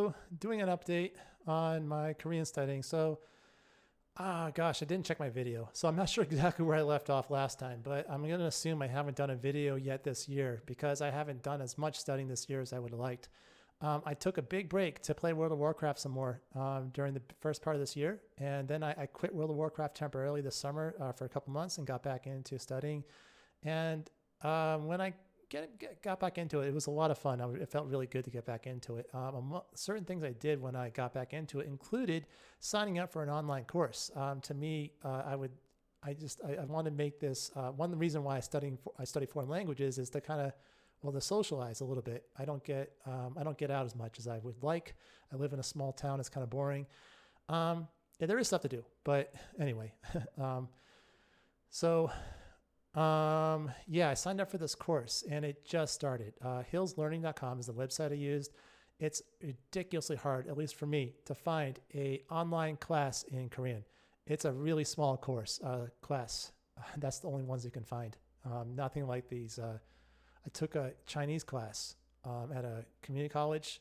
So doing an update on my Korean studying. Gosh, I didn't check my video. So I'm not sure exactly where I left off last time, but I'm going to assume I haven't done a video yet this year because I haven't done as much studying this year as I would have liked. I took a big break to play World of Warcraft some more during the first part of this year. And then I quit World of Warcraft temporarily this summer for a couple months and got back into studying. And when I got back into it, it was a lot of fun. It felt really good to get back into it. Certain things I did when I got back into it included signing up for an online course. To me, I want to make this one reason why I study foreign languages is to kind of to socialize a little bit. I don't get out as much as I would like. I live in a small town. It's kind of boring. Yeah, there is stuff to do, but anyway. Yeah, I signed up for this course and it just started. Hillslearning.com is the website I used. It's ridiculously hard, at least for me, to find a online class in Korean. It's a really small class. That's the only ones you can find. Nothing like these. I took a Chinese class at a community college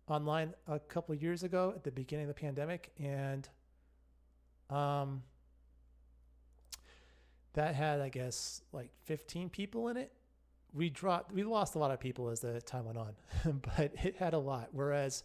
online a couple of years ago at the beginning of the pandemic, and that had, I guess, like 15 people in it. We lost a lot of people as the time went on, but it had a lot. Whereas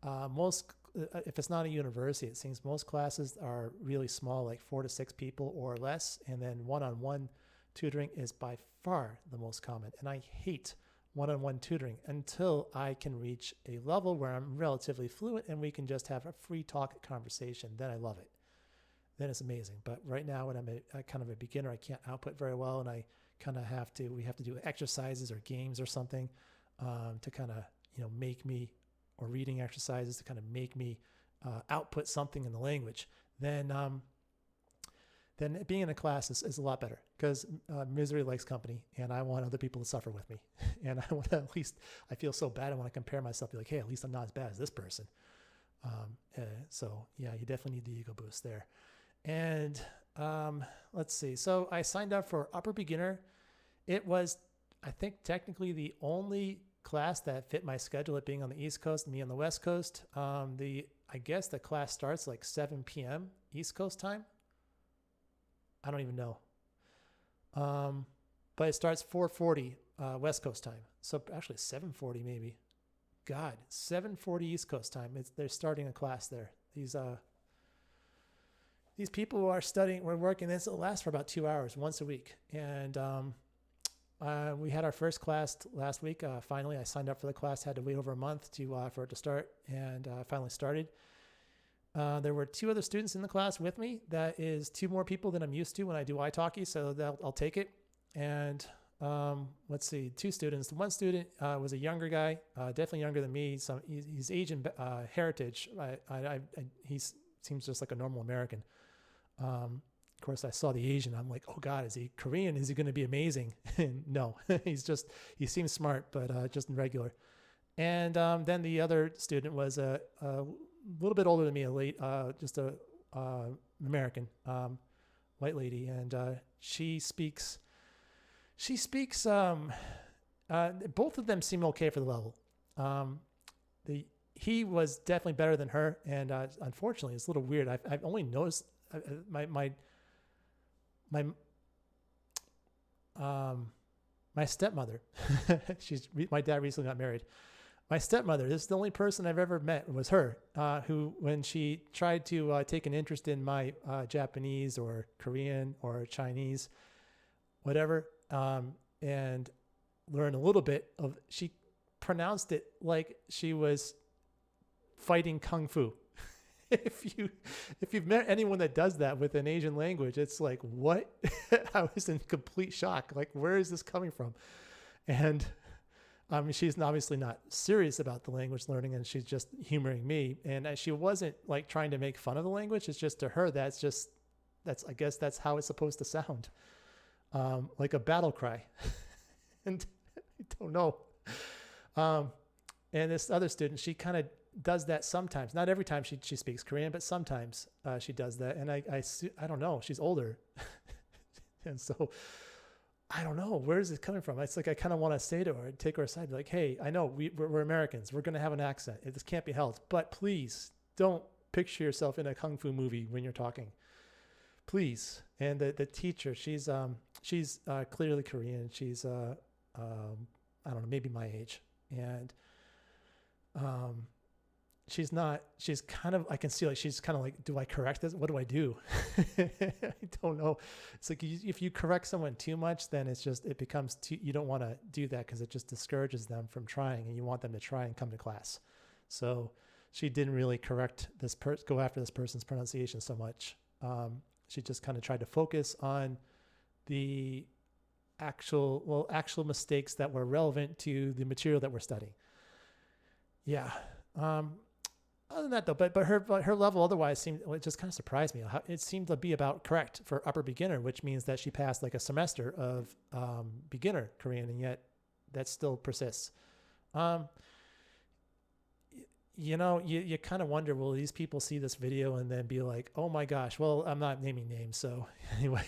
if it's not a university, it seems most classes are really small, like 4 to 6 people or less. And then one-on-one tutoring is by far the most common. And I hate one-on-one tutoring until I can reach a level where I'm relatively fluent and we can just have a free talk conversation. Then I love it. Then it's amazing. But right now, when I'm a kind of a beginner, I can't output very well, and we have to do exercises or games or something to kind of make me, or reading exercises to kind of make me output something in the language. Then being in a class is a lot better because misery likes company, and I want other people to suffer with me, and I want to I feel so bad I want to compare myself, be like, hey, at least I'm not as bad as this person. So yeah, you definitely need the ego boost there. And let's see. So I signed up for upper beginner. It was, I think, technically the only class that fit my schedule, it being on the East Coast and me on the West Coast. I guess the class starts like 7 p.m. East Coast time. I don't even know. But it starts 4:40 West Coast time. So actually 7:40 maybe. God, 7:40 East Coast time. They're starting a class there. These people who are studying, we're working this, it'll last for about 2 hours once a week. And we had our first class last week. Finally, I signed up for the class, had to wait over a month for it to start, and finally started. There were 2 other students in the class with me. That is 2 more people than I'm used to when I do italki, so I'll take it. And let's see, 2 students. One student was a younger guy, definitely younger than me. He's Asian heritage. He seems just like a normal American. Of course, I saw the Asian. I'm like, oh God, is he Korean? Is he going to be amazing? No, he seems smart, but just regular. And then the other student was a little bit older than me, just a American white lady, and she speaks. Both of them seem okay for the level. He was definitely better than her, and unfortunately, it's a little weird. I've only noticed my stepmother. My dad recently got married. My stepmother, this is the only person I've ever met, was her, who, when she tried to take an interest in my Japanese or Korean or Chinese, whatever, and learn a little bit of, she pronounced it like she was fighting kung fu. If you've met anyone that does that with an Asian language, it's like, what? I was in complete shock. Like, where is this coming from? And she's obviously not serious about the language learning, and she's just humoring me. And she wasn't like trying to make fun of the language. It's just, to her, I guess that's how it's supposed to sound. Like a battle cry. And I don't know. And this other student, she kind of does that sometimes. Not every time she speaks Korean, but sometimes she does that. And I don't know. She's older. And so I don't know, where is it coming from? It's like I kind of want to say to her, take her aside, be like, hey, I know we're Americans. We're going to have an accent. This can't be helped. But please don't picture yourself in a kung fu movie when you're talking. Please. And the teacher, she's clearly Korean. She's I don't know, maybe my age, and she's kind of, I can see like she's kind of like, do I correct this? What do I do? I don't know. It's like if you correct someone too much, then it becomes too, you don't want to do that because it just discourages them from trying, and you want them to try and come to class. So she didn't really correct go after this person's pronunciation so much. She just kind of tried to focus on the actual mistakes that were relevant to the material that we're studying. Yeah. Other than that, though, but her level otherwise it just kind of surprised me. It seemed to be about correct for upper beginner, which means that she passed like a semester of beginner Korean, and yet that still persists. You kind of wonder, will these people see this video and then be like, oh my gosh, well, I'm not naming names. So anyway,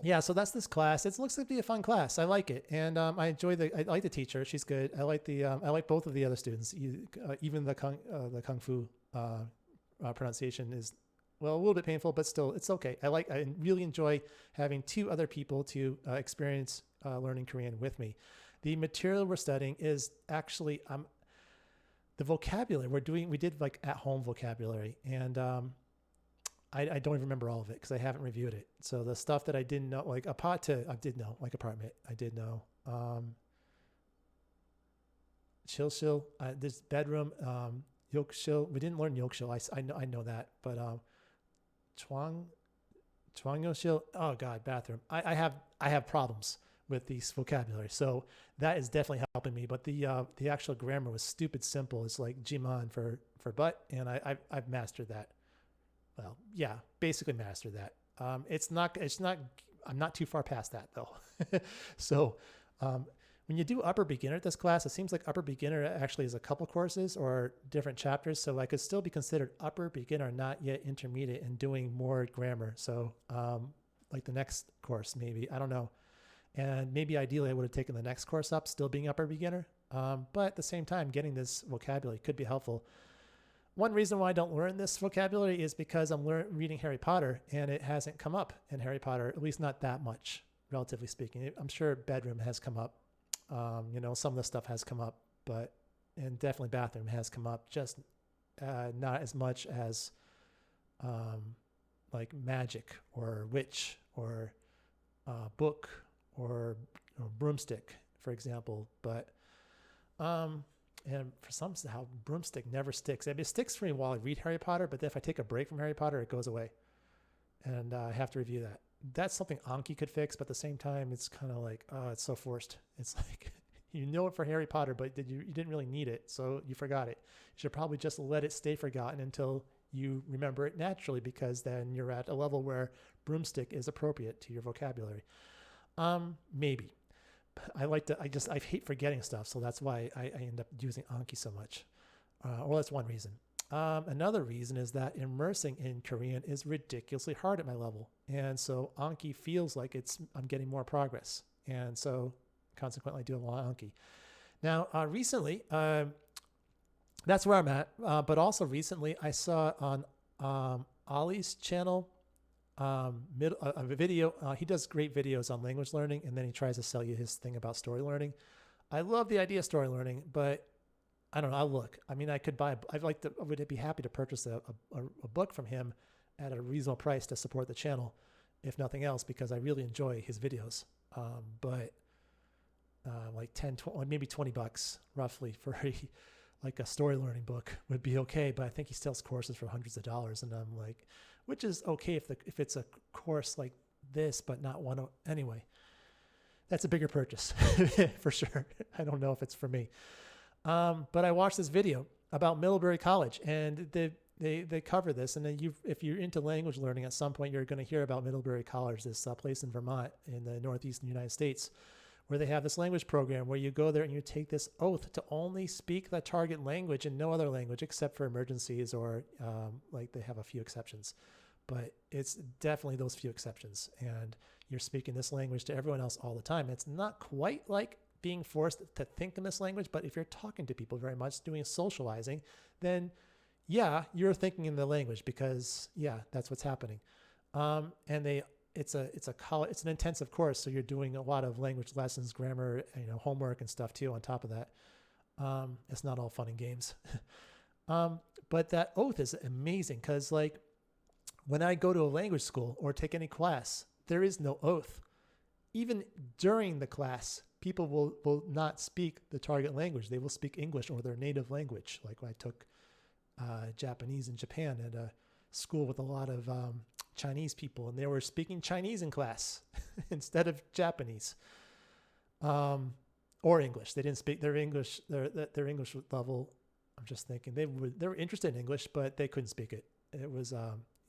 yeah, so that's this class. It looks like to be a fun class. I like it. And I like the teacher. She's good. I like both of the other students. Even the Kung Fu pronunciation is, well, a little bit painful, but still it's okay. I really enjoy having two other people to experience learning Korean with me. The material we're studying is actually the vocabulary we did like at home vocabulary, and I don't even remember all of it because I haven't reviewed it. So the stuff that I didn't know, like I did know, like apartment, I did know. Chilshil, this bedroom, Yokshil. We didn't learn Yokshil. I know that, but Chwangyoshil. Oh God, bathroom. I have problems with these vocabulary, so that is definitely helping me. But the actual grammar was stupid simple. It's like jiman for butt, and I've mastered that. Well, yeah, basically mastered that. I'm not too far past that though. So when you do upper beginner at this class, it seems like upper beginner actually is a couple courses or different chapters. So I could still be considered upper beginner, not yet intermediate, and doing more grammar. So like the next course, maybe, I don't know. And maybe ideally I would have taken the next course up, still being upper beginner. But at the same time, getting this vocabulary could be helpful. One reason why I don't learn this vocabulary is because I'm reading Harry Potter, and it hasn't come up in Harry Potter, at least not that much, relatively speaking. I'm sure bedroom has come up. Some of the stuff has come up, and definitely bathroom has come up, just not as much as like magic or witch or book or broomstick, for example. But and for somehow broomstick never sticks. I mean, it sticks for me while I read Harry Potter, but if I take a break from Harry Potter, it goes away, and I have to review that. That's something Anki could fix, but at the same time, it's kind of like, oh, it's so forced. It's like, you know it for Harry Potter, but you didn't really need it, so you forgot it. You should probably just let it stay forgotten until you remember it naturally, because then you're at a level where broomstick is appropriate to your vocabulary. Maybe. I hate forgetting stuff, so that's why I end up using Anki so much. Well, that's one reason. Another reason is that immersing in Korean is ridiculously hard at my level, and so Anki feels like I'm getting more progress, and so consequently I do a lot of Anki. Now, recently, that's where I'm at, but also recently I saw on Ollie's channel a video. He does great videos on language learning, and then he tries to sell you his thing about story learning. I love the idea of story learning, but I don't know. I'll look. I mean, I would be happy to purchase a book from him at a reasonable price to support the channel, if nothing else, because I really enjoy his videos. But like 10, 20, maybe $20 roughly for like a story learning book would be okay. But I think he sells courses for hundreds of dollars, and I'm like, which is okay if it's a course like this, but not one. Anyway, that's a bigger purchase for sure. I don't know if it's for me. But I watched this video about Middlebury College, and they cover this. And then if you're into language learning, at some point you're going to hear about Middlebury College, this place in Vermont in the northeastern United States, where they have this language program where you go there and you take this oath to only speak the target language and no other language except for emergencies, or like they have a few exceptions, but it's definitely those few exceptions. And you're speaking this language to everyone else all the time. It's not quite like being forced to think in this language, but if you're talking to people very much, doing socializing, then yeah, you're thinking in the language because yeah, that's what's happening. And it's an intensive course, so you're doing a lot of language lessons, grammar, homework and stuff too on top of that. It's not all fun and games. But that oath is amazing because like when I go to a language school or take any class, there is no oath. Even during the class, people will not speak the target language. They will speak English or their native language. Like when I took Japanese in Japan at a school with a lot of Chinese people, and they were speaking Chinese in class instead of Japanese or English. They didn't speak their English level. I'm just thinking they were interested in English, but they couldn't speak it. It was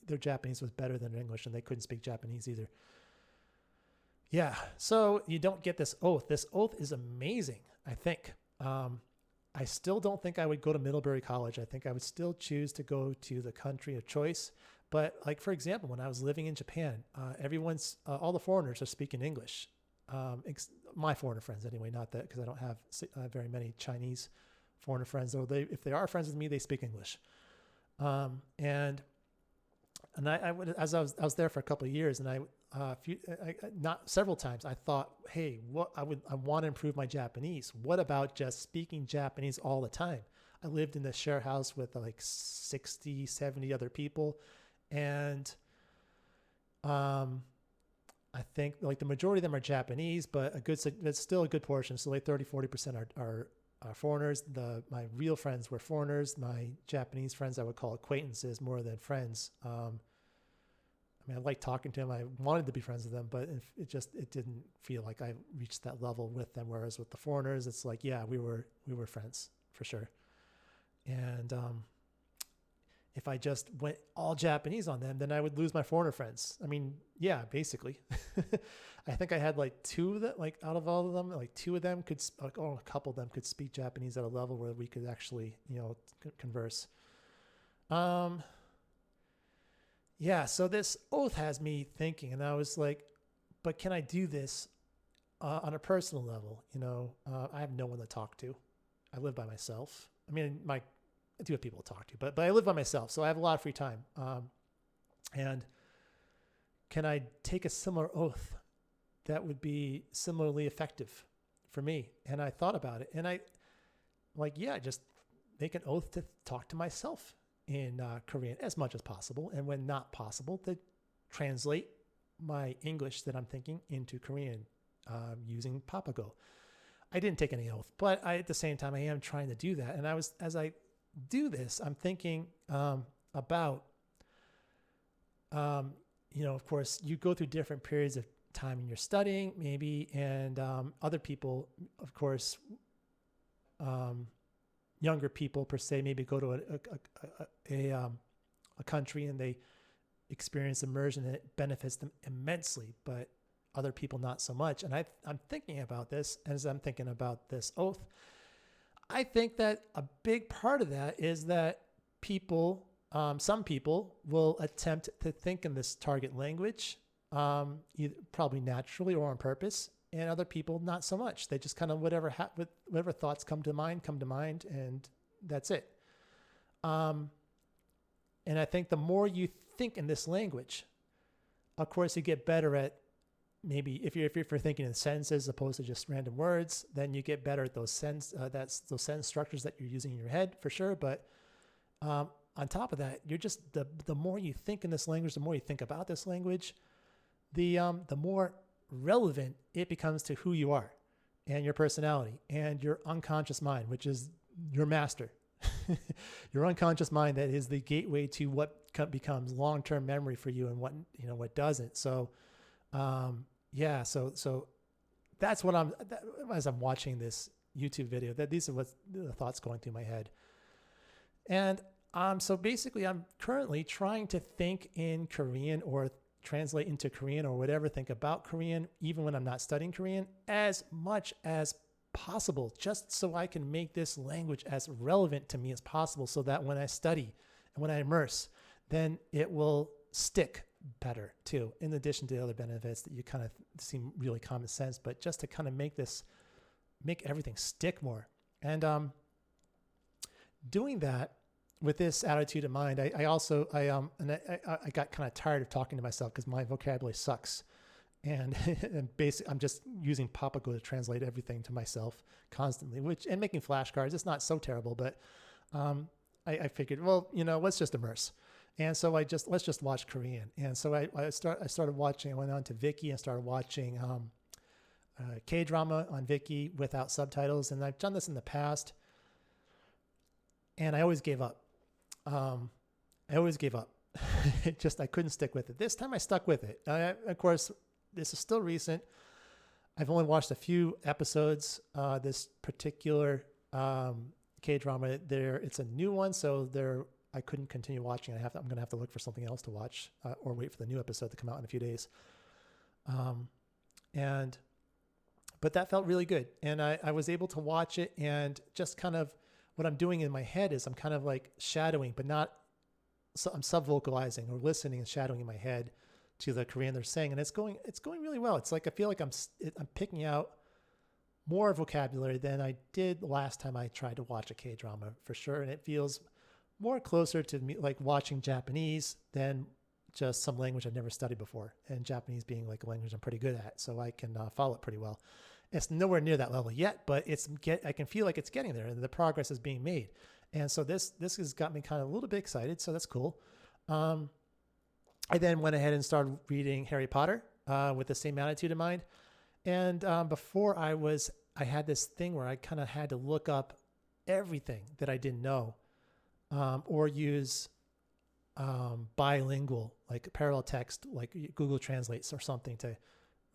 their Japanese was better than their English, and they couldn't speak Japanese either. Yeah, so you don't get this oath. This oath is amazing, I think. I still don't think I would go to Middlebury College. I think I would still choose to go to the country of choice. But like, for example, when I was living in Japan, all the foreigners are speaking English. My foreigner friends anyway, not that, because I don't have very many Chinese foreigner friends. Though if they are friends with me, they speak English. And I was there for a couple of years, and not several times, I thought, hey, I want to improve my Japanese. What about just speaking Japanese all the time? I lived in a share house with like 60, 70 other people. And I think like the majority of them are Japanese, but it's still a good portion. So like 30-40% are foreigners. My real friends were foreigners. My Japanese friends I would call acquaintances more than friends. I liked talking to them. I wanted to be friends with them, but it didn't feel like I reached that level with them. Whereas with the foreigners, it's like, yeah, we were friends for sure. And if I just went all Japanese on them, then I would lose my foreigner friends. I mean, yeah, basically. I think I had like two that, like out of all of them, like two of them a couple of them could speak Japanese at a level where we could actually, converse. Yeah, so this oath has me thinking, and I was like, but can I do this on a personal level? I have no one to talk to. I live by myself. I mean, I do have people to talk to, but I live by myself, so I have a lot of free time. And can I take a similar oath that would be similarly effective for me? And I thought about it, and just make an oath to talk to myself in Korean as much as possible, and when not possible, to translate my English that I'm thinking into Korean using Papago. I didn't take any oath, but at the same time, I am trying to do that. And as I do this, I'm thinking about, of course, you go through different periods of time in your studying, maybe, and other people, of course, younger people per se, maybe go to a country and they experience immersion and it benefits them immensely, but other people not so much. And I'm thinking about this, and as I'm thinking about this oath, I think that a big part of that is that some people will attempt to think in this target language, either probably naturally or on purpose, and other people not so much. They just kind of whatever thoughts come to mind, and that's it. And I think the more you think in this language, of course, you get better at, maybe if you're thinking in sentences as opposed to just random words, then you get better at those sentence structures that you're using in your head for sure. But on top of that, you're just the more you think in this language, the more you think about this language, the more relevant it becomes to who you are and your personality and your unconscious mind, which is your master. Your unconscious mind, that is the gateway to what becomes long-term memory for you and what doesn't. So so that's what as I'm watching this YouTube video, that these are what the thoughts going through my head. And so basically I'm currently trying to think in Korean or translate into Korean or whatever, think about Korean, even when I'm not studying Korean, as much as possible, just so I can make this language as relevant to me as possible, so that when I study and when I immerse, then it will stick better too, in addition to the other benefits that you kind of seem really common sense, but just to kind of make everything stick more. And doing that with this attitude in mind, I got kind of tired of talking to myself because my vocabulary sucks. And, and basically, I'm just using Papago to translate everything to myself constantly, and making flashcards. It's not so terrible, but I figured, well, let's just immerse. And so let's just watch Korean. And so I started watching. I went on to Viki and started watching K-drama on Viki without subtitles. And I've done this in the past, and I always gave up. I couldn't stick with it. This time I stuck with it. Of course, this is still recent. I've only watched a few episodes. This particular K-drama, it's a new one, so I couldn't continue watching. I'm going to have to look for something else to watch, or wait for the new episode to come out in a few days. But that felt really good, and I was able to watch it, and just kind of what I'm doing in my head is I'm kind of like shadowing, but not. So I'm sub-vocalizing or listening and shadowing in my head to the Korean they're saying, and it's going really well. It's like I feel like I'm picking out more vocabulary than I did last time I tried to watch a K-drama, for sure, and it feels more closer to me like watching Japanese than just some language I've never studied before, and Japanese being like a language I'm pretty good at, so I can follow it pretty well. It's nowhere near that level yet, but I can feel like it's getting there, and the progress is being made. And so this has got me kind of a little bit excited, so that's cool. I then went ahead and started reading Harry Potter with the same attitude in mind. And before I had this thing where I kind of had to look up everything that I didn't know, or use bilingual, like parallel text, like Google Translates or something, to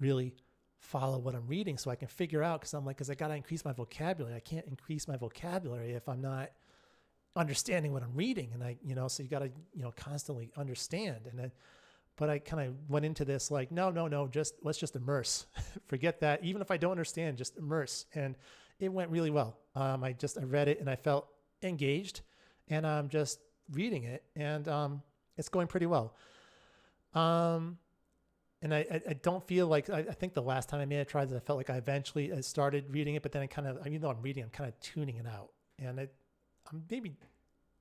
really follow what I'm reading so I can figure out, because I got to increase my vocabulary. I can't increase my vocabulary if I'm not understanding what I'm reading. And so you got to, constantly understand. But I kind of went into this like, no, let's just immerse. Forget that. Even if I don't understand, just immerse. And it went really well. I read it and I felt engaged, and I'm just reading it, and it's going pretty well. And I don't feel like, I think the last time I may have tried this, I felt like I eventually started reading it, but then even though I'm reading, I'm kind of tuning it out. And I'm maybe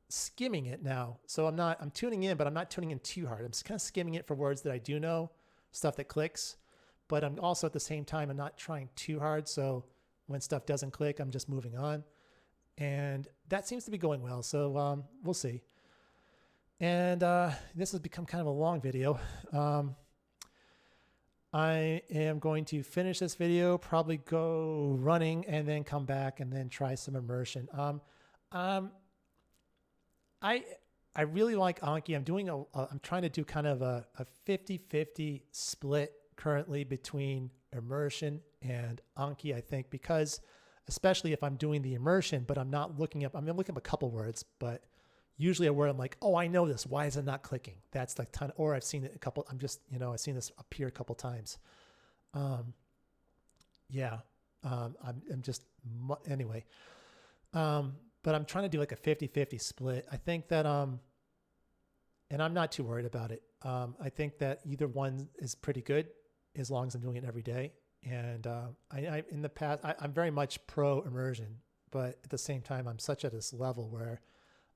skimming it now. So I'm tuning in, but I'm not tuning in too hard. I'm just kind of skimming it for words that I do know, stuff that clicks. But I'm also at the same time, I'm not trying too hard. So when stuff doesn't click, I'm just moving on. And that seems to be going well. So we'll see. And this has become kind of a long video. I am going to finish this video, probably go running, and then come back and then try some immersion. I really like Anki. I'm trying to do kind of a 50-50 split currently between immersion and Anki, I think, because especially if I'm doing the immersion, but I'm looking up a couple words, but usually a word I'm like, oh, I know this. Why is it not clicking? That's like or I've seen it I've seen this appear a couple times. Anyway. But I'm trying to do like a 50-50 split. I think that, and I'm not too worried about it. I think that either one is pretty good as long as I'm doing it every day. And in the past, I'm very much pro immersion, but at the same time, I'm such at this level where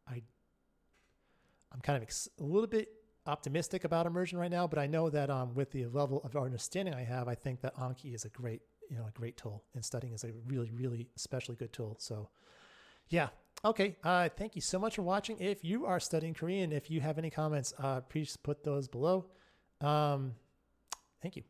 I'm kind of a little bit optimistic about immersion right now. But I know that with the level of understanding I have, I think that Anki is a great tool, and studying is a really, really especially good tool. So yeah. Okay. Thank you so much for watching. If you are studying Korean, if you have any comments, please put those below. Thank you.